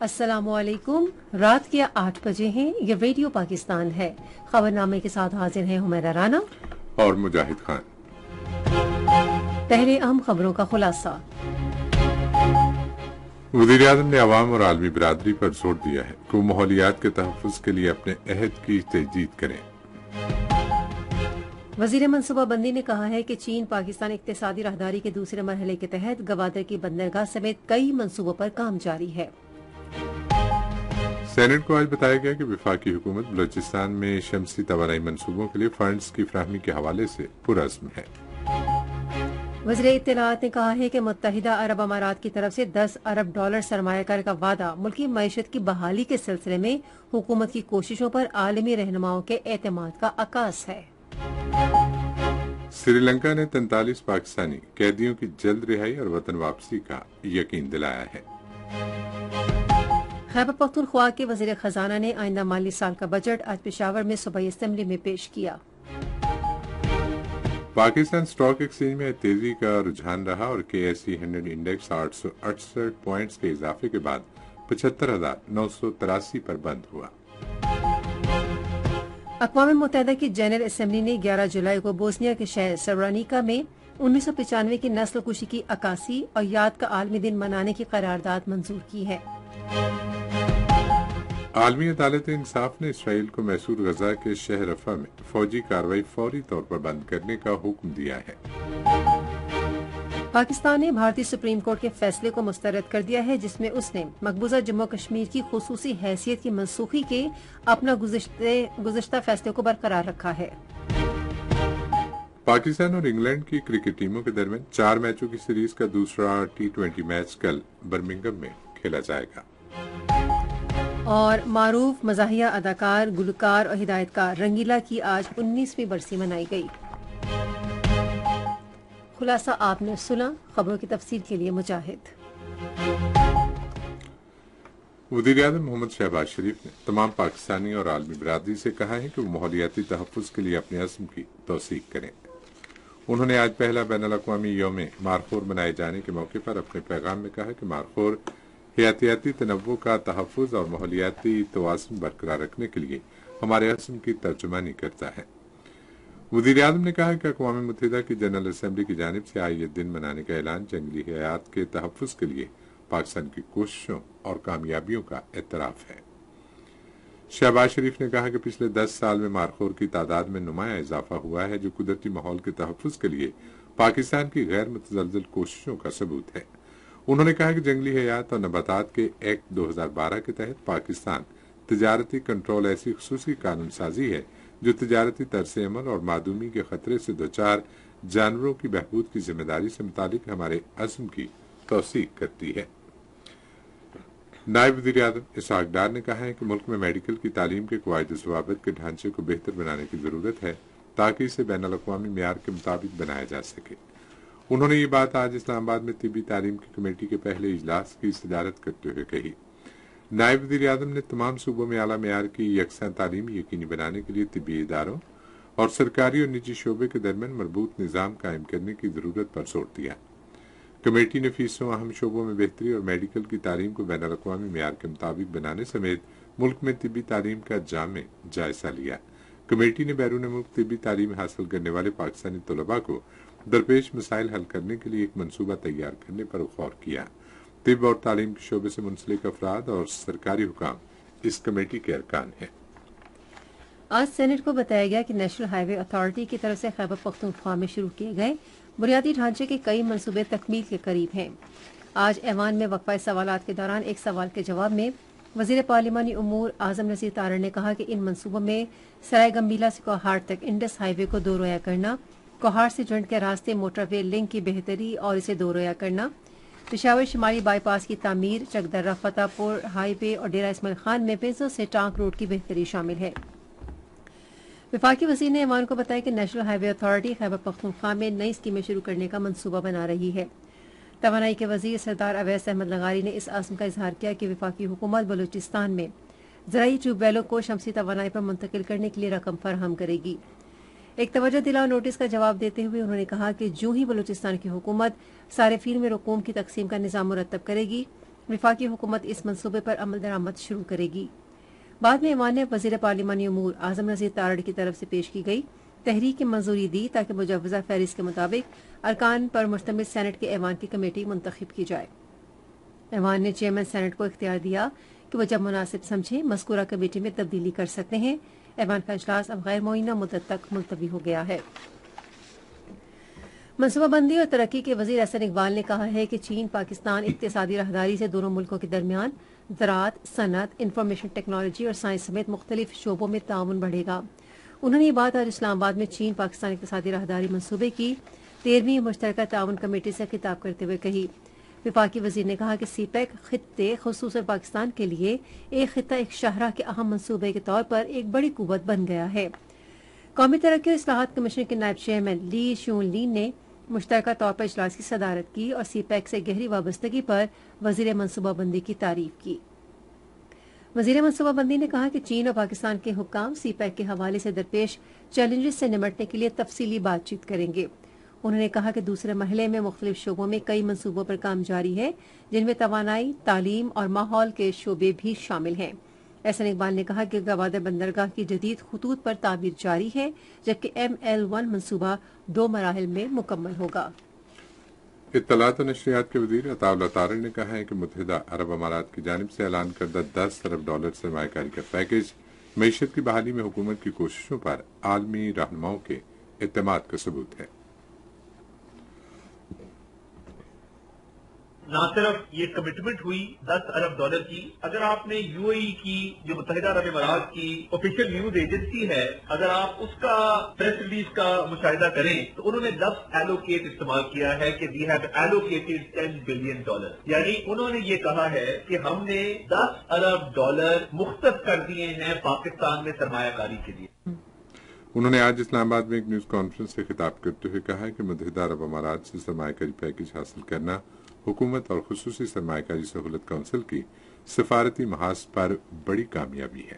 अस्सलामु अलैकुम। रात के 8 बजे हैं। ये रेडियो पाकिस्तान है। खबरनामे के साथ हाजिर हैं हुमैरा राना और मुजाहिद खान। पहले अहम खबरों का खुलासा। वज़ीर-ए-आज़म ने अवाम और आलमी बिरादरी पर जोर दिया है कि वो माहौलियात के तहफ़्फ़ुज़ के लिए अपने अहद की तजदीद करें। वजीर मनसूबाबंदी ने कहा है कि चीन पाकिस्तान इक्तिसादी राहदारी के दूसरे मरहले के तहत गवादर की बंदरगाह समेत कई मंसूबों पर काम जारी है। सेनेट को आज बताया गया कि वफाकी हुकूमत बलूचिस्तान में शमसी तवानाई मंसूबों के लिए फंड्स की फराहमी के हवाले से पुरअज़्म है। वज़ीर इत्तलाआत ने कहा है कि मुत्तहिदा अरब अमारात की तरफ से $10 अरब सरमायाकार का वादा मुल्की मईशत की बहाली के सिलसिले में हुकूमत की कोशिशों पर आलमी रहनुमाओं के एतमाद का अकास है। श्रीलंका ने 43 पाकिस्तानी कैदियों की जल्द रिहाई और वतन वापसी का यकीन दिलाया है। खैबर पख्तूनख्वा के वजीर खजाना ने आइंदा माली साल का बजट आज पेशावर में सूबाई असेंबली में पेश किया। पाकिस्तान स्टॉक एक्सचेंज में तेजी का रुझान रहा और KSE 100 इंडेक्स 868 पॉइंट्स के इजाफे के बाद 75,983 पर बंद हुआ। अक़वाम मुत्तहिदा की जनरल असेंबली ने 11 जुलाई को बोस्निया के शहर सरब्रानिका में 1995 की नस्ल कुशी की अक्कासी और याद का आलमी दिन मनाने की करारदाद मंजूर की है। आलमी अदालत इंसाफ ने इसराइल को मैसूर गजा के शहर रफा में फौजी कार्रवाई फौरी तौर पर बंद करने का हुक्म दिया है। पाकिस्तान ने भारतीय सुप्रीम कोर्ट के फैसले को मुस्तरद कर दिया है, जिसमें उसने मकबूजा जम्मू कश्मीर की खुसूसी हैसियत की मनसूखी के अपना गुज़िश्ता फैसले को बरकरार रखा है। पाकिस्तान और इंग्लैंड की क्रिकेट टीमों के दरमियान 4 मैचों की सीरीज का दूसरा T20 मैच कल बर्मिंघम में खेला जाएगा। और मारूफ मज़ाहिया अदाकार, गुलकार और हिदायतकार रंगीला की आज 19वीं बरसी मनाई गई। खुलासा आपने सुना। खबरों की तफसील के लिए मुजाहिद। वज़ीर-ए-आज़म मोहम्मद शहबाज शरीफ ने तमाम पाकिस्तानी और आलमी बिरादरी से कहा है कि वो माहौलियाती तहफ़्फ़ुज़ के लिए अपने अज़्म की तौसीक करें। उन्होंने आज पहला बैनुल-अक़वामी यौम मारखोर मनाए जाने के मौके पर अपने पैगाम में कहा कि मारखोर हयातियाती तनव्वुर का तहफ़्फ़ुज़ और माहौलियाती तवाज़ुन बरकरार रखने के लिए हमारे अज़्म की तर्जुमानी करता है। वज़ीर-ए-आज़म ने कहा कि अक़वाम मुत्तहिदा की जनरल असेंबली की जानिब से आज ये दिन मनाने का ऐलान जंगली हयात के तहफ़्फ़ुज़ के लिए पाकिस्तान की कोशिशों और कामयाबियों का एतराफ़ है। शहबाज शरीफ ने कहा कि पिछले 10 साल में मारखोर की तादाद में नुमाया इजाफा हुआ है, जो कुदरती माहौल के तहफ़्फ़ुज़ के लिए पाकिस्तान की गैर मुतज़लज़ल कोशिशों का सबूत है। उन्होंने कहा कि जंगली हयात और नबातात के एक्ट 2012 के तहत पाकिस्तान तिजारती कंट्रोल ऐसी खुसूसी कानून साजी है जो तिजारती तरसे अमल और मादूमी के खतरे से दोचार जानवरों की बहबूद की जिम्मेदारी से मुतालिक हमारे अज़्म की तौसीक करती है। नायब वज़ीर-ए-आज़म इसहाक़ डार ने कहा है कि मुल्क में मेडिकल की तालीम के क़वायद ज़वाबित के ढांचे को बेहतर बनाने की ज़रूरत है ताकि इसे बैनुल-अक़वामी मेयार के मुताबिक बनाया जा सके। उन्होंने ये बात आज इस्लामाबाद में तिब्बी तालीम की कमेटी के पहले इजलास की सदारत करते हुए कही। नायब वज़ीर-ए-आज़म ने तमाम सूबों में आला मेयार की यकसां तालीम यकीनी बनाने के लिए तिब्बी इदारों और सरकारी और निजी शोबे के दरमियान मरबूत निज़ाम कायम करने की ज़रूरत पर जोर दिया। कमेटी ने फीसों अहम शोबों में बेहतरी और मेडिकल की तालीम को बैनुल-अक़वामी मेयार के मुताबिक बनाने समेत मुल्क में तिब्बी तालीम का जामे जायजा लिया। कमेटी ने बैरून मुल्क तिब्बी तालीम हासिल करने वाले पाकिस्तानी तलबा को दरपेश मसाइल हल करने के लिए एक मनसूबा तैयार करने पर गौर किया। तिब और तालीम के शोबे से मुंसलिक अफराद और सरकारी हुकाम इस कमेटी के अरकान हैं। आज सेनेट को बताया गया कि नेशनल हाईवे अथॉरिटी की तरफ से खैबर पख्तूनख्वा में शुरू किए गए बुनियादी ढांचे के कई मंसूबे तकमील के करीब हैं। आज ऐवान में वक्फा सवालात के दौरान एक सवाल के जवाब में वज़ीर पार्लिमानी उमूर आज़म नज़ीर तारड़ ने कहा कि इन मंसूबों में सराय गंबीला से कोहाड़ तक इंडस हाईवे को दो रोया करना, कोहाड़ से जंड के रास्ते मोटरवे लिंक की बेहतरी और इसे दो रोया करना, पेशावर शुमाली बाईपास की तामीर, चकदर्रा फतेहपुर हाईवे और डेरा इस्माइल खान में पेंसो से टांक रोड की बेहतरी शामिल है। वफाकी वज़ीर ने ऐवान को बताया कि national highway authority Khyber Pakhtunkhwa में नई स्कीमें शुरू करने का मंसूबा बना रही है। तवानाई के वज़ीर सरदार अवैस अहमद लगारी ने इस आज़म का इजहार किया कि वफाकी हुकूमत बलूचिस्तान में ज़राई ट्यूबवेलों को शमसी तवानाई पर मुंतकिल करने के लिए रकम फराहम करेगी। एक तवज्जो दिलाओ नोटिस का जवाब देते हुए उन्होंने कहा कि जो ही बलूचिस्तान की हुकूमत सारिफीन में रकूम की तकसीम का निज़ाम मुरतब करेगी, वफाकी हुकूमत इस मंसूबे पर अमल दरामद शुरू करेगी। बाद में ऐवान ने वजीर पार्लिमानी उमूर आजम नज़ीर तारड़ की तरफ से पेश की गई तहरीक की मंजूरी दी ताकि मुजव्वज़ा फहरिस्त के मुताबिक अरकान पर मुश्तमिल सेनेट के ऐवान की कमेटी मुंतखब की जाए। ऐवान ने चेयरमैन सेनेट को इख्तियार दिया कि वह जब मुनासिब समझे मज़कूरा कमेटी में तब्दीली कर सकते हैं। ऐवान का इजलास अब गैर मुअय्यना मुद्दत तक मुलतवी हो गया है। मनसूबाबंदी और तरक्की के वजीर एहसन इकबाल ने कहा है कि चीन पाकिस्तान इक्तिसादी राहदारी से दोनों मुल्कों के दरमियान ज़राअत, सनअत, इंफॉर्मेशन टेक्नोलॉजी और साइंस समेत मुख्तलिफ शोबों में ताउन बढ़ेगा। उन्होंने ये बात आज इस्लामाबाद में चीन पाकिस्तान इक्तिसादी राहदारी मनसूबे की 13वीं मुश्तरका ताउन कमेटी से खिताब करते हुए कही। वफाकी वजीर ने कहा कि सीपैक खित्ते खुसूसन पाकिस्तान के लिए एक खित्ता एक शाहराह के अहम मनसूबे के तौर पर एक बड़ी कुव्वत बन गया है। कौमी तरक्की और इस्लाहात कमीशन के नायब चेयरमैन ली शून लीन ने मुश्तरका तौर पर इजलास की सदारत की और सीपैक से गहरी वाबस्तगी पर वजीर मनसूबाबंदी की तारीफ की। वजीर मनसूबाबंदी ने कहा कि चीन और पाकिस्तान के हुक्काम सीपैक के हवाले से दरपेश चैलेंजेस से निमटने के लिए तफसीली बातचीत करेंगे। उन्होंने कहा कि दूसरे मरहले में मुख्तलिफ शोबों में कई मनसूबों पर काम जारी है, जिनमें तवानाई, तालीम और माहौल के शोबे भी शामिल हैं। एहसन इकबाल ने कहा कि गवादर बंदरगाह की जदीद खतूत पर तामीर जारी है, जबकि ML1 मनसूबा 2 मराहिल में मुकम्मल होगा। इत्तलात और नशरियात के वजीर अताउल्लाह तारड़ ने कहा है कि मुत्तहिदा अरब अमारात की जानिब से ऐलान करदा $10 अरब सरमायाकारी का पैकेज मईशत की बहाली में हुकूमत की कोशिशों पर आलमी रहनुमाओं के एतमाद का सबूत है। न सिर्फ ये कमिटमेंट हुई $10 अरब की, अगर आपने UAE की जो मुत्तहिदा अरब अमारात की ऑफिशियल न्यूज एजेंसी है, अगर आप उसका प्रेस रिलीज का मुशाहिदा करें तो उन्होंने लफ्ज एलोकेट इस्तेमाल किया है कि वी हैव एलोकेटेड $10 बिलियन, यानी उन्होंने ये कहा है कि हमने $10 अरब मुख्तस कर दिए हैं पाकिस्तान में सरमायाकारी के लिए। उन्होंने आज इस्लामाबाद में एक न्यूज कॉन्फ्रेंस से खिताब करते हुए कहा कि मुत्तहिदा अरब अमारात से सरमायाकारी पैकेज हासिल करना हुकूमत और खुसूसी सरमायाकारी सहूलत काउंसिल की सिफारती महाज पर बड़ी कामयाबी है।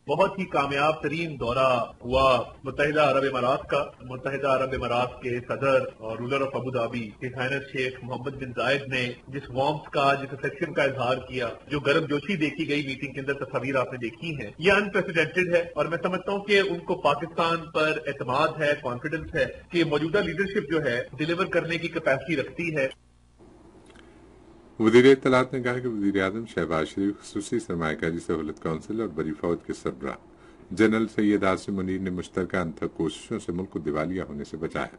बहुत ही कामयाब तरीन दौरा हुआ मुत्तहिदा अरब अमारात का। मुत्तहिदा अरब अमारात के सदर और ruler of Abu Dhabi his highness Sheikh Mohammed bin Zayed ने जिस वार्मथ का, जिस अफेक्शन का इजहार किया, जो गर्मजोशी देखी गई मीटिंग के अंदर, तस्वीर आपने देखी है, ये अनप्रेसिडेंटेड है। और मैं समझता हूँ कि उनको पाकिस्तान पर एतमाद है, कॉन्फिडेंस है कि मौजूदा लीडरशिप जो है डिलीवर करने की कैपेसिटी रखती है। वज़ीर इत्तलात ने कहा कि वज़ीर आज़म शहबाज शरीफ खुसूसी सरमायाकारी सहूलत काउंसिल और बरी फौज के सरबराह जनरल सैयद आसिम मुनीर ने मुश्तरका अंतक कोशिशों से मुल्क को दिवालिया होने से बचाया।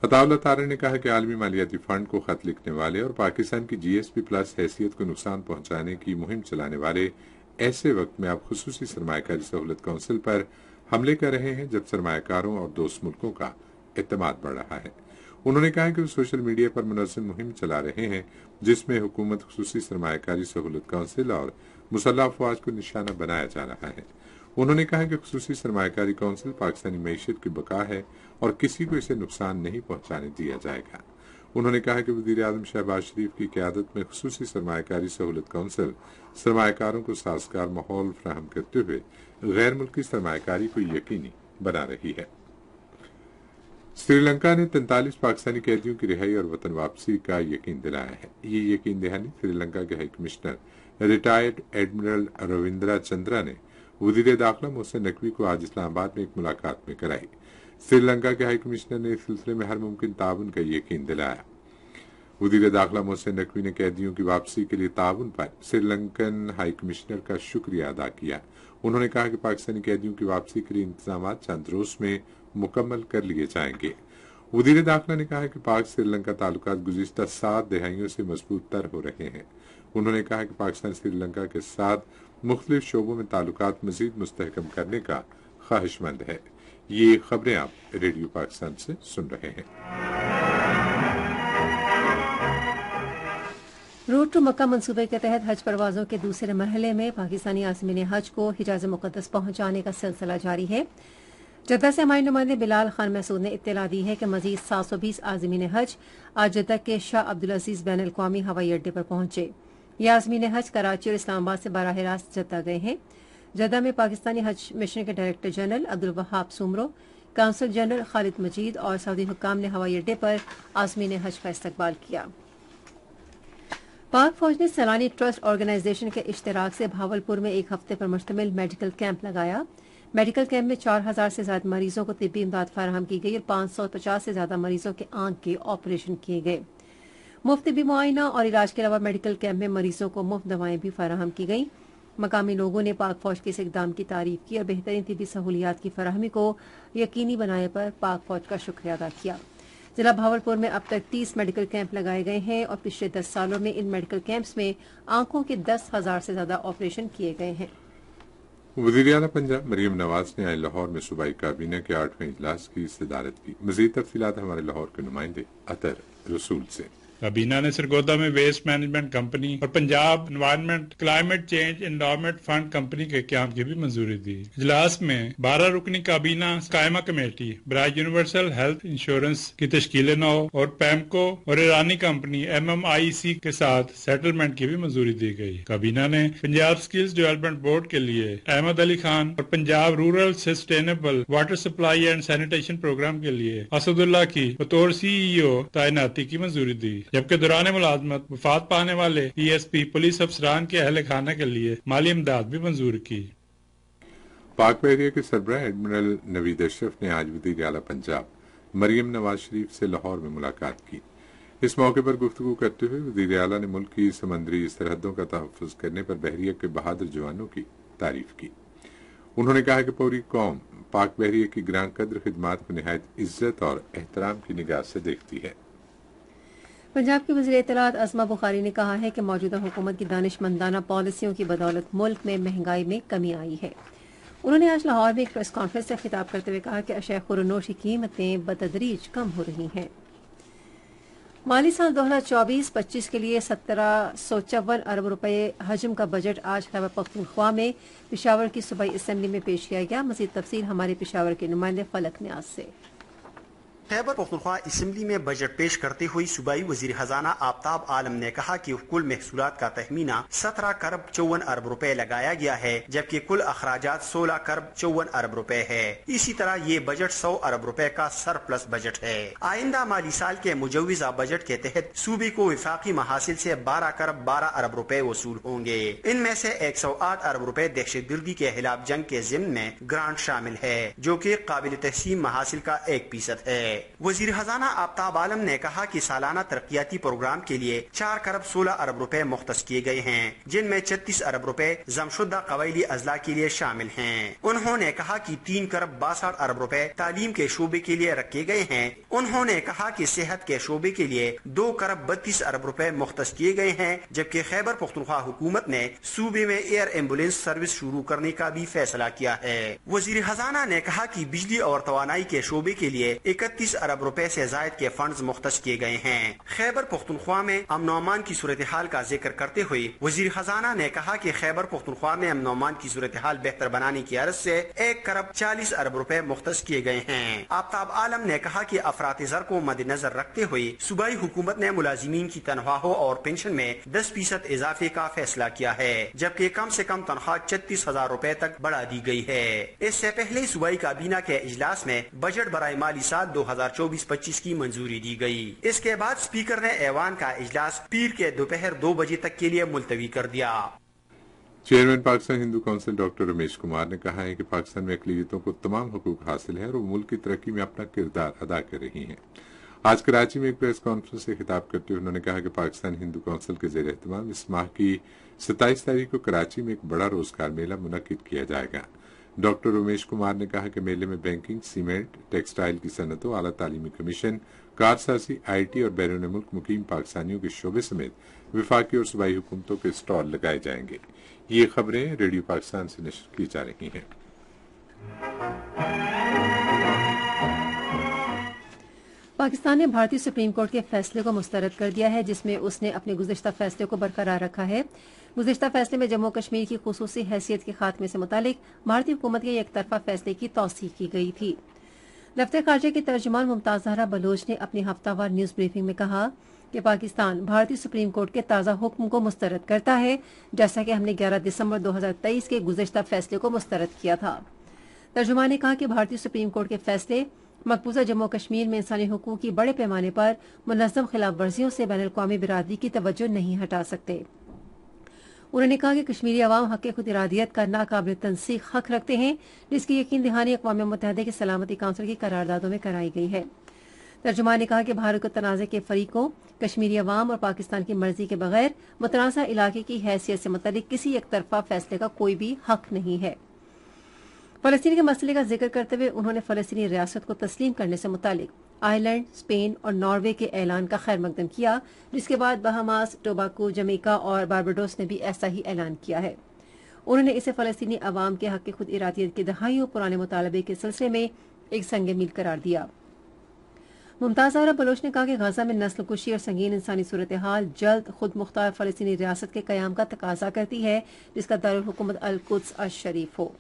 अताउल्लाह तारड़ ने कहा कि आलमी मालियाती फंड को खत लिखने वाले और पाकिस्तान की GSP प्लस हैसियत को नुकसान पहुंचाने की मुहिम चलाने वाले ऐसे वक्त में आप खुसूसी सरमायाकारी सहूलत काउंसिल पर हमले कर रहे हैं जब सरमायाकारों और दोस्त मुल्कों का एतमाद बढ़ रहा है। उन्होंने कहा कि वो सोशल मीडिया पर मुनज़्ज़म मुहिम चला रहे हैं जिसमें हुकूमत खुसूसी सरमायाकारी सहूलत काउंसिल और मुसल्लह अफवाज को निशाना बनाया जा रहा है। उन्होंने कहा कि खुसूसी सरमायाकारी काउंसिल पाकिस्तानी मईशत की बका है और किसी को इसे नुकसान नहीं पहुंचाने दिया जाएगा। उन्होंने कहा कि वज़ीर आज़म शहबाज शरीफ की क़यादत में खुसूसी सरमायाकारी सहूलत काउंसिल सरमायाकारों को साजगार माहौल फराहम करते हुए गैर मुल्की सरमायाकारी को यकीनी बना रही है। श्रीलंका ने 43 पाकिस्तानी कैदियों की रिहाई और वतन वापसी का यकीन दिलाया है। ये यकीन दहानी श्रीलंका के high commissioner retired admiral Ravindra Chandra ने वज़ीर दाखिला मोहसिन नकवी को आज इस्लामाबाद में एक मुलाकात में कराई। श्रीलंका के हाई कमिश्नर ने इस सिलसिले में हर मुमकिन ताउन का यकीन दिलाया। वज़ीर दाखिला मोहसिन नकवी ने कैदियों की वापसी के लिए ताउन पर श्रीलंकन हाई कमिश्नर का शुक्रिया अदा किया। उन्होंने कहा कि पाकिस्तानी कैदियों की वापसी के लिए इंतजाम चंद रोज में मुकम्मल कर लिए जाएंगे। वज़ीर दाखिला ने कहा कि पाक श्रीलंका ताल्लुकात गुज़िश्ता 7 दहाइयों से मजबूत तर हो रहे हैं। उन्होंने कहा कि पाकिस्तान श्रीलंका के साथ मुख्तलिफ शोबों में ताल्लुकात मजीद मुस्तहकम करने का ख्वाहिशमंद है। ये खबरें आप रेडियो पाकिस्तान से सुन रहे हैं। रोड टू मक्का मंसूबे के तहत हज परवाजों के दूसरे मरहले में पाकिस्तानी आज़मीन हज को हिजाज मुक़द्दस पहुंचाने का सिलसिला जारी है। जद्दा से हमारे नुमाइंदे बिलाल खान महसूद ने इत्तला दी है कि मजीद 720 आज़मीन हज आज जद्दा के शाह अब्दुल अजीज बैन अल-अक़वामी हवाई अड्डे पर पहुंचे। ये आज़मीन हज कराची और इस्लामाबाद से बराह रास्त जद्दा गए हैं। जद्दा में पाकिस्तानी हज मिशन के director general Abdul Wahab Soomro, consul general Khalid Majeed और सऊदी हुक्काम ने हवाई अड्डे पर आज़मीन हज का इस्तकबाल किया। पाक फौज ने सैलानी ट्रस्ट ऑर्गेनाइजेशन के इश्तराक से भावलपुर में एक हफ्ते पर मुश्तमिल मेडिकल कैंप लगाया। मेडिकल कैंप में 4000 से ज्यादा मरीजों को तिब्बी इमदाद फराहम की गई और 550 से ज्यादा मरीजों के आंख के ऑपरेशन किए गए। मुफ्त तिब्बी मुआयना और इलाज के अलावा मेडिकल कैंप में मरीजों को मुफ्त दवाएं भी फराहम की गई। मकामी लोगों ने पाक फौज के इस इकदाम की तारीफ की और बेहतरीन तिब्बी सहूलियात की फराहमी को यकीनी बनाने पर पाक फौज का शुक्रिया अदा किया। जिला भावलपुर में अब तक 30 मेडिकल कैंप लगाए गए हैं और पिछले 10 सालों में इन मेडिकल कैंप्स में आंखों के 10,000 से ज्यादा ऑपरेशन किए गए हैं। वज़ीर आला पंजाब मरियम नवाज ने आज लाहौर में सूबाई काबीना के 8वें इजलास की सदारत की। मजीद तफसीलात हमारे लाहौर के नुमाइंदे अतर रसूल से। काबीना ने सरगोदा में वेस्ट मैनेजमेंट कंपनी और Punjab environment climate change endowment fund company के क्याम की भी मंजूरी दी। इजलास में 12 रुकनी काबीना कायमा कमेटी बराए यूनिवर्सल हेल्थ इंश्योरेंस की तश्कील नौ और पैमको और ईरानी कंपनी MMIC के साथ सेटलमेंट की भी मंजूरी दी गई। काबीना ने पंजाब स्किल्स डेवलपमेंट बोर्ड के लिए अहमद अली खान और Punjab rural sustainable water supply and sanitation programme के लिए असदुल्ला की बतौर CEO तैनाती की मंजूरी दी, जबकि दौरान मुलाजमत वफात पाने वाले PSP पुलिस अफसरान के अहल खाना के लिए माली इमदाद भी मंजूर की। पाक बहरिया के सरबराह एडमिरल नवीद अशरफ ने आज वज़ीर आला पंजाब मरियम नवाज शरीफ से लाहौर में मुलाकात की। इस मौके पर गुफ्तगू करते हुए वज़ीर आला ने मुल्क की समंदरी सरहदों का तहफ़्फ़ुज़ करने पर बहरिया के बहादुर जवानों की तारीफ की। उन्होंने कहा कि पूरी कौम पाक बहरिया की ग्रां कद्र खिदमात को निहायत इज्जत और एहतराम की निगाह से देखती है। पंजाब के वज़ीर इत्तलात अज़मा बुखारी ने कहा है कि मौजूदा हुकूमत की दानिशमंदाना पॉलिसियों की बदौलत मुल्क में महंगाई में कमी आई है। उन्होंने आज लाहौर में एक प्रेस कॉन्फ्रेंस से खिताब करते हुए कहा कि अशय खुरनोश की कीमतें बतदरीज कम हो रही हैं। माली साल 2024-25 के लिए 1754 अरब रुपए हजम का बजट आज खैबर पख्तूनख्वा में पेशावर की सूबाई असम्बली में पेश किया गया। मज़ीद तफसील हमारे पेशावर के नुमाइंदे फलक न्याज से। खैबर पख्तूनख्वा असम्बली में बजट पेश करते हुए सूबाई वजीर खजाना आफताब आलम ने कहा कि कुल महसूलात का तखमीना 17 करब 54 अरब रुपए लगाया गया है, जबकि कुल अखराजात 16 करब 54 अरब रुपए है। इसी तरह ये बजट 100 अरब रुपए का सरप्लस बजट है। आइंदा माली साल के मुजव्विजा बजट के तहत सूबे को विफाकी महासिल से 12 करब 12 अरब रुपए वसूल होंगे। इनमें से 108 अरब रुपए दहशतगर्दी के खिलाफ जंग के जिम्न में ग्रांट शामिल है, जो कि काबिल तहसीन महासिल का 1% है। वजीर खजाना आफताब आलम ने कहा कि सालाना तरक्याती प्रोग्राम के लिए 4 करब 16 अरब रुपए मुख्तस किए गए हैं, जिनमें 36 अरब रुपए जमशुदा कबायली अजला के लिए शामिल हैं। उन्होंने कहा कि 3 करब 62 अरब रुपए तालीम के शोबे के लिए रखे गए हैं। उन्होंने कहा कि सेहत के शोबे के लिए 2 करब 32 अरब रुपए मुख्तस किए गए हैं, जबकि खैबर पख्तूनख्वा हुकूमत ने सूबे में एयर एम्बुलेंस सर्विस शुरू करने का भी फैसला किया है। वजीर खजाना ने कहा कि बिजली और तवानाई के शोबे के लिए 31 अरब रुपए से जायद के फंड्स मुख्तस किए गए हैं। खैबर पख्तूनख्वा में अमन अमान की सूरत हाल का जिक्र करते हुए वजीर खजाना ने कहा कि खैबर पख्तूनख्वा में अमन अमान की सूरत हाल बेहतर बनाने की अर्ज से 1 करब 40 अरब रुपए मुख्तस किए गए हैं। आफताब आलम ने कहा कि अफरात ज़र को मद्देनजर रखते हुए सूबाई हुकूमत ने मुलाजिमीन की तनख्वाहों और पेंशन में 10% इजाफे का फैसला किया है, जबकि कम से कम तनख्वाह 36,000 रुपए तक बढ़ा दी गई है। इससे पहले सूबाई काबीना के इजलास में बजट बराए माली साल 2024-25 की मंजूरी दी गई। इसके बाद स्पीकर ने ऐवान का इजलास पीर के दोपहर 2 बजे तक के लिए मुलतवी कर दिया। Chairman Pakistan Hindu council doctor Ramesh Kumar ने कहा है कि पाकिस्तान में अक़लियतों को तमाम हुकूक हासिल है और वो मुल्क की तरक्की में अपना किरदार अदा कर रही हैं। आज कराची में एक प्रेस कॉन्फ्रेंस से खिताब करते हुए उन्होंने कहा कि पाकिस्तान हिंदू काउंसिल के ज़ेर एहतमाम इस माह की 27 तारीख को कराची में एक बड़ा रोजगार मेला मुनक्किद किया जाएगा। डॉक्टर रमेश कुमार ने कहा कि मेले में बैंकिंग, सीमेंट, टेक्सटाइल की सनतों, आला तालीमी कमीशन, कारसाजी, IT और बैरून मुल्क मुकीम पाकिस्तानियों के शोबे समेत विफाकी और सूबाई हुकूमतों के स्टॉल लगाए जाएंगे। ये खबरें रेडियो पाकिस्तान से नशर की जा रही हैं। पाकिस्तान ने भारतीय सुप्रीम कोर्ट के फैसले को मुस्तरद कर दिया है, जिसमें उसने अपने गुज़िश्ता फैसले को बरकरार रखा है। गुज़िश्ता फैसले में जम्मू कश्मीर की खुसूसी हैसियत के खात्मे से मुतालिक भारतीय हुकूमत के एक तरफा फैसले की तौसीक की गई थी। दफ्तर खारजा की तर्जुमान मुमताज ज़हरा बलोच ने अपनी हफ्तावार न्यूज़ ब्रीफिंग में कहा कि पाकिस्तान भारतीय सुप्रीम कोर्ट के ताज़ा हुक्म को मुस्तरद करता है, जैसा कि हमने 11 दिसंबर 2023 के गुज़िश्ता फैसले को मुस्तरद किया था। तर्जुमान ने कहा कि भारतीय सुप्रीम कोर्ट के फैसले मकबूजा जम्मू कश्मीर में इंसानी हुकूक की बड़े पैमाने पर मुनज़्ज़म खिलाफ वर्जियों से बैनुल अक़वामी बिरादरी की तवज्जो नहीं हटा सकते। उन्होंने कहा कि कश्मीरी अवाम हक़ खुद इरादियत का नाकाबिल तनसीख हक रखते हैं, जिसकी यकीन दहानी अक़वाम मुत्तहिदा की सलामती काउंसिल की करारदादों में कराई गई है। तर्जुमान ने कहा कि भारत को तनाज़े के फरीकों, कश्मीरी अवाम और पाकिस्तान की मर्जी के बगैर मुतनाज़ा इलाके की हैसियत से मुतल्लिक किसी एक तरफा फैसले का कोई भी हक नहीं है। फलस्तीन के मसले का जिक्र करते हुए उन्होंने फलस्तीनी रियासत को तस्लीम करने से मुतालिक आयरलैंड, स्पेन और नॉर्वे के ऐलान का खैर मकदम किया, जिसके बाद बहामास, टोबाको, जमैका और बारबाडोस ने भी ऐसा ही ऐलान किया है। उन्होंने इसे फलस्तीनी अवाम के हक़ खुद इरादियत के दहाइयों पुराने मुतालबे के सिलसिले में एक संग मील करार दिया। मुमताज़ ज़हरा बलोच ने कहा कि गजा में नस्ल कुशी और संगीन इंसानी सूरत हाल जल्द खुद मुख्तार फलस्तीनी रियासत के क़याम का तकाजा करती है, जिसका दारुल हुकूमत अल कुद्स अल शरीफ हो।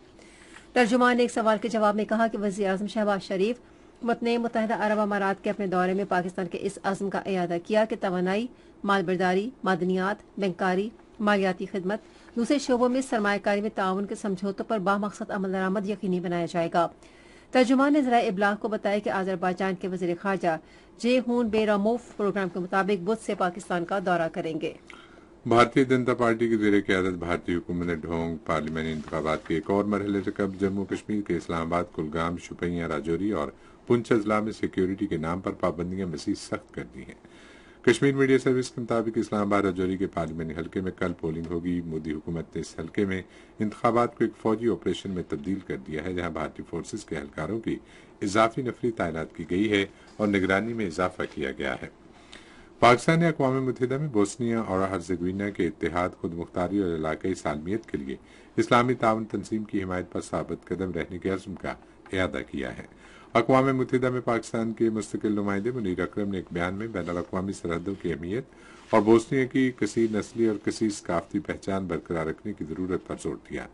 तर्जुमान ने एक सवाल के जवाब में कहा कि वज़ीर आज़म शहबाज शरीफ मुत्तहिदा अरब अमारात के अपने दौरे में पाकिस्तान के इस अज़्म का इयादा किया कि तवानाई, मालबरदारी, मादनियात, बैंकारी, मालियाती खिदमत, दूसरे शोबों में सरमायाकारी में ताउन के समझौतों पर बामकसद अमल दरामद यकीनी बनाया जाएगा। तर्जुमान ने ज़राए इब्लाग को बताया कि आज़रबाईजान के वज़ीर ख़ारजा जेहून बेरामोफ प्रोग्राम के मुताबिक बुध से पाकिस्तान का दौरा करेंगे। भारतीय जनता पार्टी की ज़ेर क़यादत भारतीय हुकूमत ने ढोंग पार्लियामानी इंतखाबात के एक और मरहले से कब जम्मू कश्मीर के इस्लामाबाद, कुलगाम, शुपियां, राजौरी और पुंछ अजला में सिक्योरिटी के नाम पर पाबंदियां मज़ीद सख्त कर दी हैं। कश्मीर मीडिया सर्विस के मुताबिक इस्लामाबाद राजौरी के पार्लियामानी हल्के में कल पोलिंग होगी। मोदी हुकूमत ने इस हल्के में इंतखाबात को एक फौजी ऑपरेशन में तब्दील कर दिया है, जहां भारतीय फोर्सेज के एहलकारों की इजाफी नफरी तैनात की गई है और निगरानी में इजाफा किया गया है। पाकिस्तान ने अक़वाम मुत्तहिदा में बोस्निया और हर्ज़ेगोविना के इत्तेहाद, खुद मुख्तारी और इलाकाई सालमियत के लिए इस्लामी ताउन तंजीम की हिमायत पर साबित कदम रहने के अज़्म का इयादा किया है। अक़वाम मुत्तहिदा में पाकिस्तान के मुस्तकिल नुमाइंदे मुनीर अकरम ने एक बयान में बैनुल अक़वामी सरहदों की अहमियत और बोस्निया की कसीर नस्ली और कसीर सकाफती पहचान बरकरार रखने की ज़रूरत पर जोर दिया।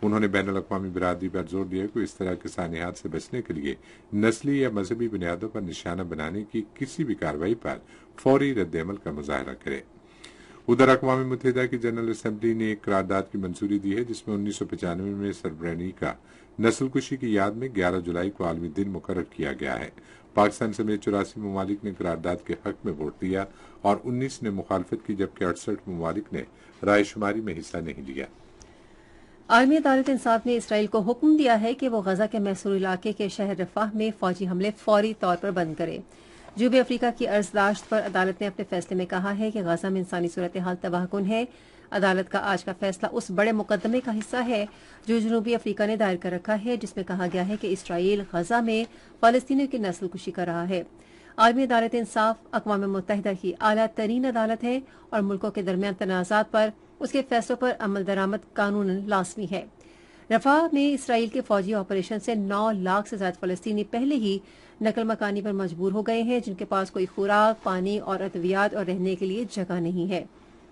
उन्होंने बैनुल अक़वामी बिरादरी पर जोर दिया कि इस तरह के सानियात से बचने के लिए नस्ली या मजहबी बुनियादों पर निशाना बनाने की किसी भी कार्रवाई पर फौरी रद्द-ए-अमल का मुजाहरा करे। उधर अक़वाम मुत्तहिदा की जनरल असम्बली ने एक करारदाद की मंजूरी दी है, जिसमें 1995 में सरब्रेनिका नस्लकुशी की याद में 11 जुलाई को आलमी दिन मुकर्रर किया गया है। पाकिस्तान समेत 84 ममालिक ने करारदाद के हक में वोट दिया और 19 ने मुखालफत की, जबकि 68 ममालिक ने रायशुमारी में हिस्सा नहीं लिया। आलमी अदालत इंसाफ ने इसराइल को हुक्म दिया है कि वो गजा के महसूर इलाके के शहर रफाह में फौजी हमले फौरी तौर पर बंद करे। जनूबी अफ्रीका की अर्जदाश्त पर अदालत ने अपने फैसले में कहा है कि गजा में इंसानी सूरत हाल तबाहकुन है। अदालत का आज का फैसला उस बड़े मुकदमे का हिस्सा है जो जनूबी अफ्रीका ने दायर कर रखा है, जिसमें कहा गया है कि इसराइल गजा में फलस्तीनियों की नस्लकुशी कर रहा है। आलमी अदालत इंसाफ अक़वाम मुत्तहिदा की आला तरीन अदालत है और मुल्कों के दरमियान तनाज़ात पर उसके फैसलों पर अमल दरामद कानूनन लाजमी है। रफाह में इसराइल के फौजी ऑपरेशन से 9 लाख से ज्यादा फलस्तीनी पहले ही नकल मकानी पर मजबूर हो गए हैं, जिनके पास कोई खुराक, पानी और अद्वियात और रहने के लिए जगह नहीं है।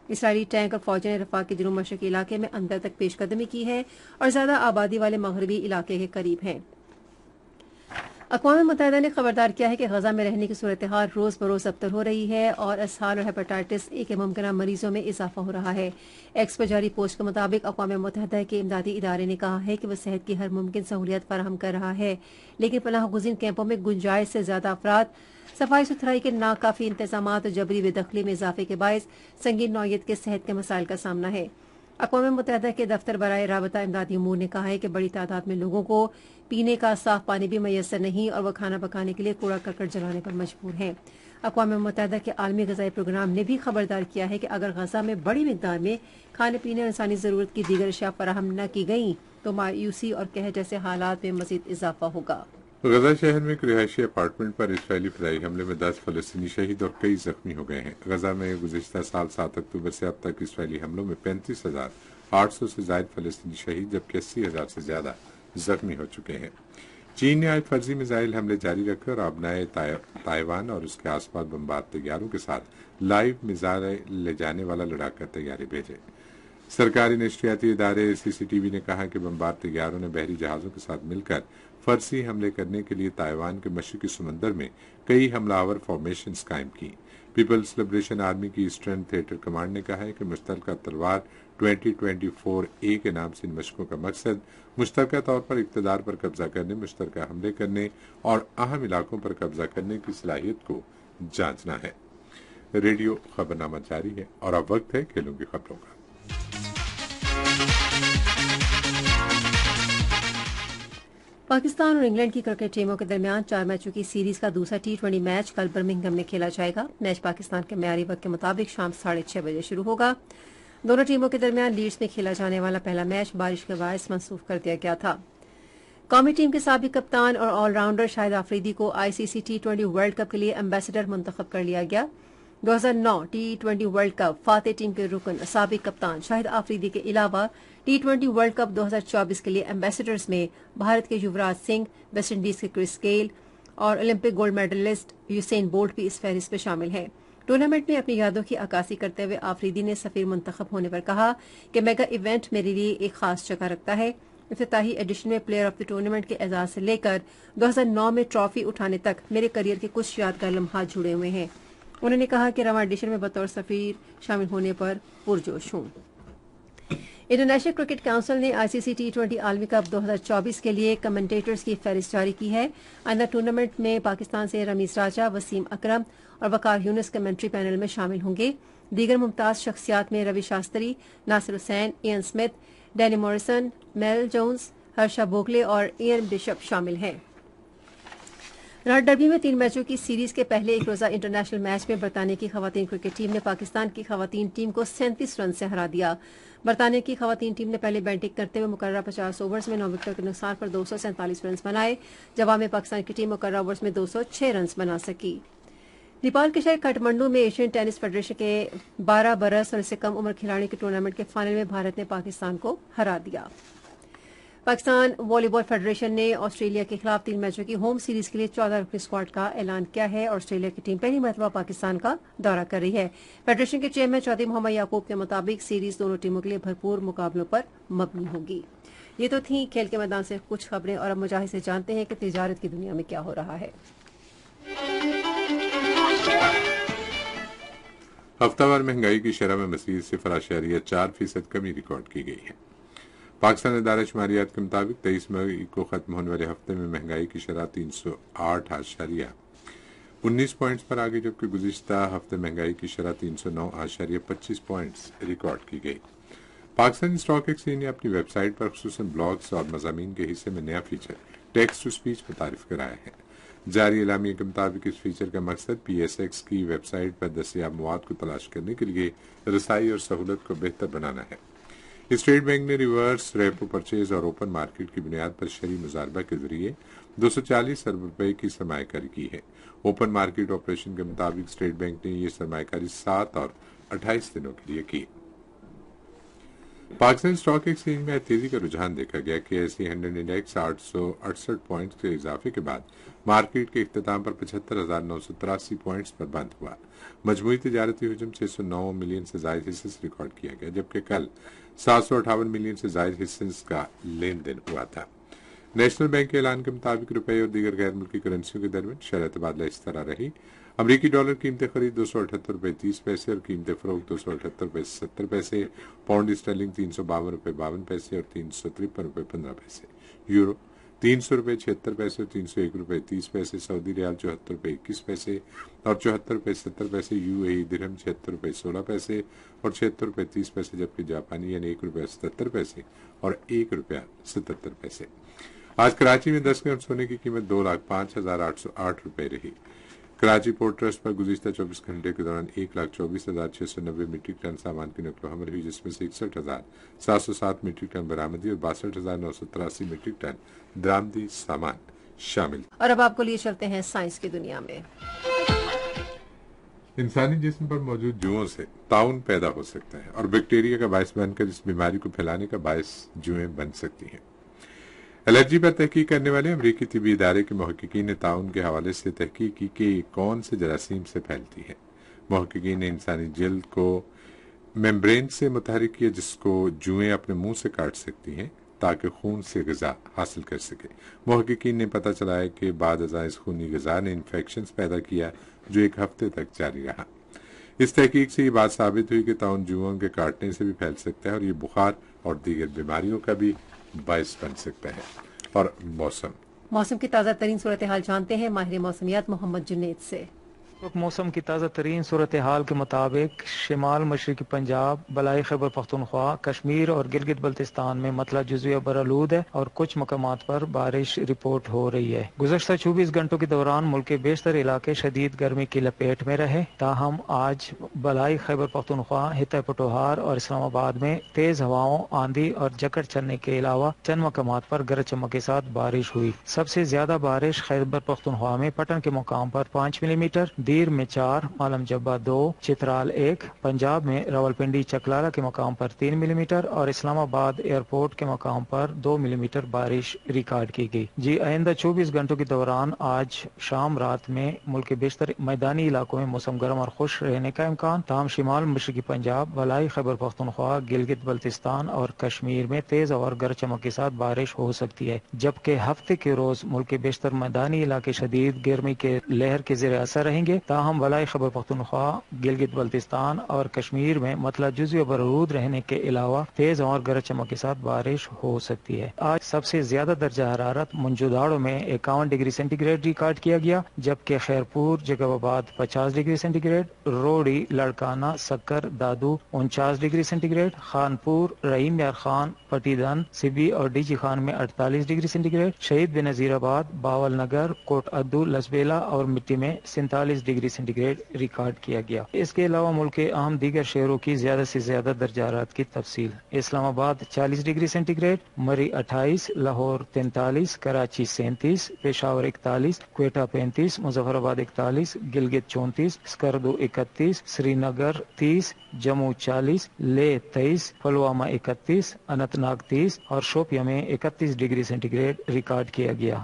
इसराइली टैंक और फौजों ने रफाह के जनूब मशरकी इलाके में अंदर तक पेशकदमी की है और ज्यादा आबादी वाले मगरबी इलाके के करीब हैं। अक़वाम मुत्तहिदा ने खबरदार किया है कि गजा में रहने की सूरत हाल रोज बरोज अबतर हो रही है और इसहाल और हेपेटाइटिस ए के मुमकिन मरीजों में इजाफा हो रहा है। एक्स पर जारी पोस्ट के मुताबिक अक़वाम मुत्तहिदा के इमदादी इदारे ने कहा है कि वह सेहत की हर मुमकिन सहूलियत फराहम कर रहा है, लेकिन पनाह गुज़ीन कैंपों में गुंजाइश से ज्यादा अफराद, सफाई सुथराई के नाकाफी इंतजाम और जबरी बेदखली में इजाफे के बायस संगीन नौयत के सेहत के मसाइल का सामना है। अक़वाम मुत्तहिदा के दफ्तर बराए राबता इमदादी उमूर ने कहा है कि बड़ी तादाद में लोगों को पीने का साफ पानी भी मैसर नहीं और वह खाना पकाने के लिए कूड़ा करकट जलाने पर मजबूर हैं। अक़वाम मुत्तहिदा के आलमी ग़िज़ाई प्रोग्राम ने भी खबरदार किया है कि अगर गजा में बड़ी मिकदार में खाने पीने और इंसानी ज़रूरत की दीगर अशिया फराहम न की गई तो मायूसी और कहर जैसे हालात में मज़ीद इजाफा होगा। गजा शहर में एक रिहायशी अपार्टमेंट पर इसराइली फ़िज़ाई हमले में 10 फ़लस्तीनी शहीद और कई जख्मी हो गए हैं। गजा में गुज़िश्ता साल 7 अक्टूबर से अब तक इसराइली हमलों में 35,800 से ज़ायद फ़लस्तीनी शहीद, जबकि 80,000 से ज़्यादा जख्मी हो चुके हैं। चीन ने आज फर्जी मिसाइल हमले जारी रखे और अपनाए ताइवान और उसके आसपास बमबार तैयारों के साथ लाइव मिसाइल ले जाने वाला लड़ाका तैयारी भेजे। सरकारी नशरियाती इदारे CCTV ने कहा कि बमबार तैयारों ने बहरी जहाज़ों के साथ मिलकर फर्जी हमले करने के लिए ताइवान के मशरकी समंदर में कई हमलावर फॉर्मेशन कायम की। पीपल्स लिबरेशन आर्मी की ईस्टर्न थिएटर कमांड ने कहा है कि मुश्तरका तलवार 2024A के नाम से इन मशकों का मकसद मुश्तरका तौर पर इक़्तिदार पर कब्जा करने, मुश्तरका हमले करने और अहम इलाकों पर कब्जा करने की सलाहियत को जांचना है। रेडियो खबरनामा जारी है और अब वक्त है खेलों की खबरों का। पाकिस्तान और इंग्लैंड की क्रिकेट टीमों के दरमियान 4 मैचों की सीरीज का दूसरा T20 मैच कल बर्मिंघम में खेला जाएगा। मैच पाकिस्तान के मियारी वक्त के मुताबिक शाम 6:30 बजे शुरू होगा। दोनों टीमों के दरमियान लीड्स में खेला जाने वाला पहला मैच बारिश के बायस मनसूख कर दिया गया था। कौमी टीम के साबिक कप्तान और ऑलराउंडर शाहिद आफरीदी को ICC T20 वर्ल्ड कप के लिए एम्बेसडर मुंतखब कर लिया गया। 2009 T20 world cup Fateh team के रुकन साबिक कप्तान शाहिद आफरीदी के अलावा T20 वर्ल्ड कप 2024 के लिए एम्बेसडर्स में भारत के युवराज सिंह, वेस्ट इंडीज के क्रिस गेल और Olympic gold medallist Usain Bolt भी इस फहरिस्त में शामिल हैं। टूर्नामेंट में अपनी यादों की अक्कासी करते हुए आफरीदी ने सफीर मुंतखब होने पर कहा कि मेगा इवेंट मेरे लिए एक खास जगह रखता है। इफ्तिताही एडिशन में प्लेयर ऑफ द टूर्नामेंट के एजाज से लेकर 2009 में ट्रॉफी उठाने तक मेरे करियर के कुछ यादगार लम्हात जुड़े हुए हैं। उन्होंने कहा कि रवां एडिशन में बतौर सफीर शामिल होने पर पुरजोश हूं। इंटरनेशनल क्रिकेट काउंसिल ने ICC T20 आलमी कप 2024 के लिए कमेंटेटर्स की फहरिस्त जारी की है। आइंदा टूर्नामेंट में पाकिस्तान से रमीज राजा, वसीम अकरम और वकार यूनुस कमेंट्री पैनल में शामिल होंगे। दीगर मुमताज शख्सियात में Ravi Shastri, Nasser Hussain, Ian Smith, Danny Morrison, Mel Jones, Harsha Bhogle और इयन बिशप शामिल हैं। लॉर्ड डर्बी में 3 मैचों की सीरीज के पहले एक रोजा इंटरनेशनल मैच में बरतानिया की खवातीन क्रिकेट टीम ने पाकिस्तान की खवातीन टीम को 37 रन से हरा दिया। बरतानिया की खवातीन टीम ने पहले बैटिंग करते हुए मुकर्रर 50 ओवर्स में 9 विकेट के नुकसान पर 247 रन बनाए। जवाब में पाकिस्तान की टीम मुकर्रर ओवर्स में 206 रन बना सकी। नेपाल के शहर काठमांडू में एशियन टेनिस फेडरेशन के 12 बरस और इससे कम उम्र खिलाड़ियों के टूर्नामेंट के फाइनल में भारत ने पाकिस्तान को हरा दिया। पाकिस्तान वॉलीबॉल फेडरेशन ने ऑस्ट्रेलिया के खिलाफ 3 मैचों की होम सीरीज के लिए 14 रुकनी स्क्वाड का ऐलान किया है। ऑस्ट्रेलिया की टीम पहली मरतबा पाकिस्तान का दौरा कर रही है। फेडरेशन के चेयरमैन चौधरी मोहम्मद याकूब के मुताबिक सीरीज दोनों टीमों के लिए भरपूर मुकाबलों पर मबनी होगी। ये तो थी खेल के मैदान से कुछ खबरें और अब मुजाहिद से जानते हैं कि तिजारत की दुनिया में क्या हो रहा है। हफ्तावार महंगाई की शरह में मज़ीद 0.4% 4% कमी रिकॉर्ड की गई है। पाकिस्तान इदारा शुमारियात के मुताबिक 23 मई को खत्म होने वाले हफ्ते में महंगाई की शरह 308.19 पॉइंट्स पर आ गई, जबकि गुज़िश्ता हफ्ते महंगाई की शरह 309.25 पॉइंट्स रिकॉर्ड की गई। पाकिस्तान स्टॉक एक्सचेंज ने अपनी वेबसाइट पर खुसूसन ब्लॉग्स और मज़ामीन के हिस्से में नया फीचर टेक्स्ट टू स्पीच मुतारिफ कराया है। जारी एलामिया के मुताबिक इस फीचर का मकसद PSX की वेबसाइट पर दस्तियाब मवाद को तलाश करने के लिए रसाई और सहूलत को बेहतर बनाना है। स्टेट बैंक ने रिवर्स रेपो परचेज और ओपन मार्केट की बुनियाद पर शरई मुजारबा के जरिए 240 अरब रुपए की सरमायाकारी की है। ओपन मार्केट ऑपरेशन के मुताबिक स्टेट बैंक ने यह सरमायाकारी 7 और 28 दिनों के लिए की। पाकिस्तान स्टॉक एक्सचेंज में तेजी का रुझान देखा गया कि SE 100 इंडेक्स 868 पॉइंट्स के इजाफे के बाद मार्केट के इख्तिताम पर 75,983 पॉइंट्स पर बंद हुआ। मजमूई तिजारती हुजूम 609 मिलियन से जायद हिस्से रिकॉर्ड किया गया, जबकि कल 758 मिलियन से जायद हिस्से का लेन देन हुआ था। नेशनल बैंक के ऐलान के मुताबिक रुपये और दीगर गैर मुल्की करेंसियों के दरमियान शरह तबादला इस तरह रही। अमरीकी डॉलर कीमत खरीद 278 रुपये 30 पैसे और कीमत फरोख्त 278 रुपये 70 पैसे। पाउंड स्टर्लिंग 352 रुपये 52 पैसे और 353 रुपये 15 पैसे। यूरो 300 रुपये 76 पैसे और 301 रुपये 30 पैसे। सऊदी रियाल 74 रुपये 21 पैसे और 74 रुपये 70 पैसे। UAE दिरहम 76 रुपये 16 पैसे और 76 रुपये 30 पैसे, जबकि जापानी येन 1 रुपया 77 पैसे और 1 रुपया 77 पैसे। आज कराची में 10 ग्राम सोने की कीमत 2,05,808 रुपये रही। कराची पोर्ट ट्रस्ट पर गुज़िश्ता 24 घंटे के दौरान 1,24,690 मीट्रिक टन सामान की नकलो हमल हुई, जिसमें से 61,707 मीट्रिक टन बरामदी और 62,983 मीट्रिक टन दरामदी सामान शामिल। और अब आपको लिए चलते हैं साइंस की दुनिया में। इंसानी जिस्म पर मौजूद जुओं से ताउन पैदा हो सकता है और बैक्टीरिया का बायस बनकर इस बीमारी को फैलाने का बायस जुएं बन सकती हैं। एलर्जी पर तहकीक करने वाले अमरीकी तिबी इदारे के मुहक्किकीन ने ताउन के हवाले से तहकीक की कि कौन से जरासीम से फैलती है। मुहक्किकीन ने इंसानी जल्द को मेम्ब्रेन से मुतहरिक किया, जिसको जुएं अपने मुंह से काट सकती हैं ताकि खून से ग़िज़ा हासिल कर सके। मुहक्किकीन ने पता चलाया कि बाद अज़ा इस खूनी ग़िज़ा ने इन्फेक्शन पैदा किया जो 1 हफ्ते तक जारी रहा। اس تحقیق سے یہ بات ثابت ہوئی کہ طاعون جوؤں کے کاٹنے سے بھی پھیل سکتا ہے اور یہ بخار اور دیگر بیماریوں کا بھی باعث بن سکتا ہے۔ اور موسم کی تازہ ترین صورتحال جانتے ہیں ماہر موسمیات محمد جنید سے۔ موسم کی تازہ ترین صورتحال کے مطابق شمال مشرقی پنجاب، بلائی خیبر پختونخوا، کشمیر اور گلگت بلتستان میں مطلع جزوی برآلود ہے اور کچھ مقامات پر بارش رپورٹ ہو رہی ہے۔ گزشتہ 24 گھنٹوں کے دوران ملک کے بیشتر علاقے شدید گرمی کی لپیٹ میں رہے، تاہم آج بلائی خیبر پختونخوا، خطہ پٹوہار اور اسلام آباد میں تیز ہواؤں، آندھی اور جکڑ چلنے کے علاوہ چند مقامات پر گرج چمک کے ساتھ بارش ہوئی۔ سب سے زیادہ بارش خیبر پختونخوا میں پٹن کے مقام پر 5 ملی میٹر، دیر میں 4، عالم جبہ 2، چترال 1، پنجاب میں راولپنڈی چکلارا کے مقام پر 3 ملی میٹر اور اسلام آباد ایئرپورٹ کے مقام پر 2 ملی میٹر بارش ریکارڈ کی گئی۔ آئندہ 24 گھنٹوں کے دوران آج شام رات میں ملک کے بیشتر میدانی علاقوں میں موسم گرم اور خشک رہنے کا امکان، تاہم شمال مشرقی پنجاب، بلائی خیبر پختونخوا، گلگت بلتستان اور کشمیر میں تیز اور گرج چمک کے ساتھ بارش ہو سکتی ہے، جبکہ ہفتے کے روز ملک کے بیشتر میدانی علاقے شدید گرمی کے لہر کے زیر اثر رہیں گے، تاہم بلائی خیبر پختونخوا، گلگت بلتستان اور کشمیر میں مطلع جزوی برآلود رہنے کے علاوہ تیز اور گرج چمک کے ساتھ بارش ہو سکتی ہے۔ آج سب سے زیادہ درجہ حرارت منجوداڑو میں 51 ڈگری سینٹی گریڈ ریکارڈ کیا گیا، جبکہ خیرپور، جیکب آباد 50 ڈگری سینٹی گریڈ، روڑی، لڑکانہ، سکر، دادو 49 ڈگری سینٹی گریڈ، خانپور، رحیم یار خان، پٹیدن، سبی اور ڈی جی خان میں 48 ڈگری سینٹی گریڈ، شہید بنظیر آباد، باول نگر، کوٹ ادو، لسبیلا اور مٹی میں 47 ڈگری سینٹی گریڈ ریکارڈ کیا گیا۔ اس کے علاوہ ملک کے اہم دیگر شہروں کی زیادہ سے زیادہ درجہ حرارت کی تفصیل: اسلام آباد 40 ڈگری سینٹی گریڈ، مری 28، لاہور 43، کراچی 37، پشاور 41، کوئٹہ 35، مظفر آباد 41، گلگت 34، اسکردو 31، سری نگر 30، جموں 40، لے 23، پلوامہ 31، اننت ناگ 30 اور شوپیاں میں 31 ڈگری سینٹی گریڈ ریکارڈ کیا گیا۔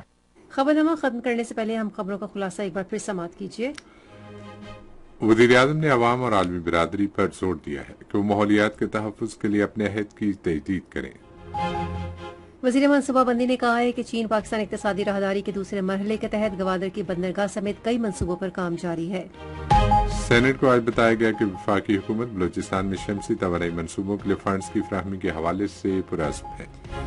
خبرنامہ ختم کرنے سے پہلے ہم خبروں کا خلاصہ ایک بار پھر سماعت کیجیے۔ وزیر اعظم نے عوام اور عالمی برادری پر زور دیا ہے کہ وہ ماحولیات کے تحفظ کے لیے اپنے عہد کی تجدید کریں۔ وزیر منصوبہ بندی نے کہا ہے کہ چین پاکستان اقتصادی راہداری کے دوسرے مرحلے کے تحت گوادر کی بندرگاہ سمیت کئی منصوبوں پر کام جاری ہے۔ سینٹ کو آج بتایا گیا کہ وفاقی حکومت بلوچستان میں شمسی توانائی منصوبوں کے لیے فنڈز کی فراہمی کے حوالے سے پرعزم ہے۔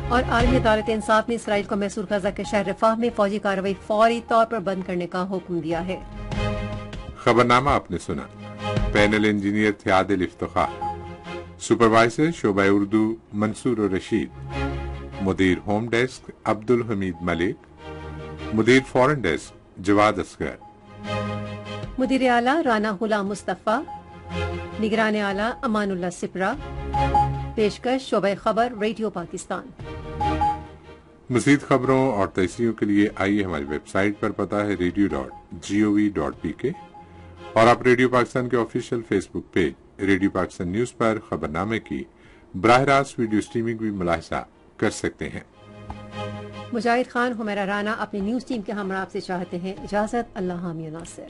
اور عالمی عدالت انصاف نے اسرائیل کو محصور غزہ کے شہر رفح میں فوجی کارروائی فوری طور پر بند کرنے کا حکم دیا ہے۔ خبرنامہ آپ نے سنا۔ پینل انجینئر تھے عادل افتخار، سپروائزر شعبہ اردو منصور رشید، مدیر ہوم ڈیسک عبد الحمید ملک، مدیر فورن ڈیسک جواد اصغر، مدیر اعلیٰ رانا غلام مصطفیٰ، نگران اعلیٰ امان اللہ سپرا، پیشکش شعبہ خبر ریڈیو پاکستان۔ مزید خبروں اور تجزیوں کے لیے آئیے ہماری ویب سائٹ پر، پتہ ہے radio.gov.pk، اور آپ ریڈیو پاکستان کے آفیشیل فیس بک پیج ریڈیو پاکستان نیوز پر خبرنامے کی براہ راست ویڈیو سٹریمنگ بھی ملاحظہ کر سکتے ہیں۔ مجاہد خان، حمیرہ رانا اپنی نیوز ٹیم کے ہمراہ آپ سے چاہتے ہیں اجازت۔ اللہ حامی و ناصر۔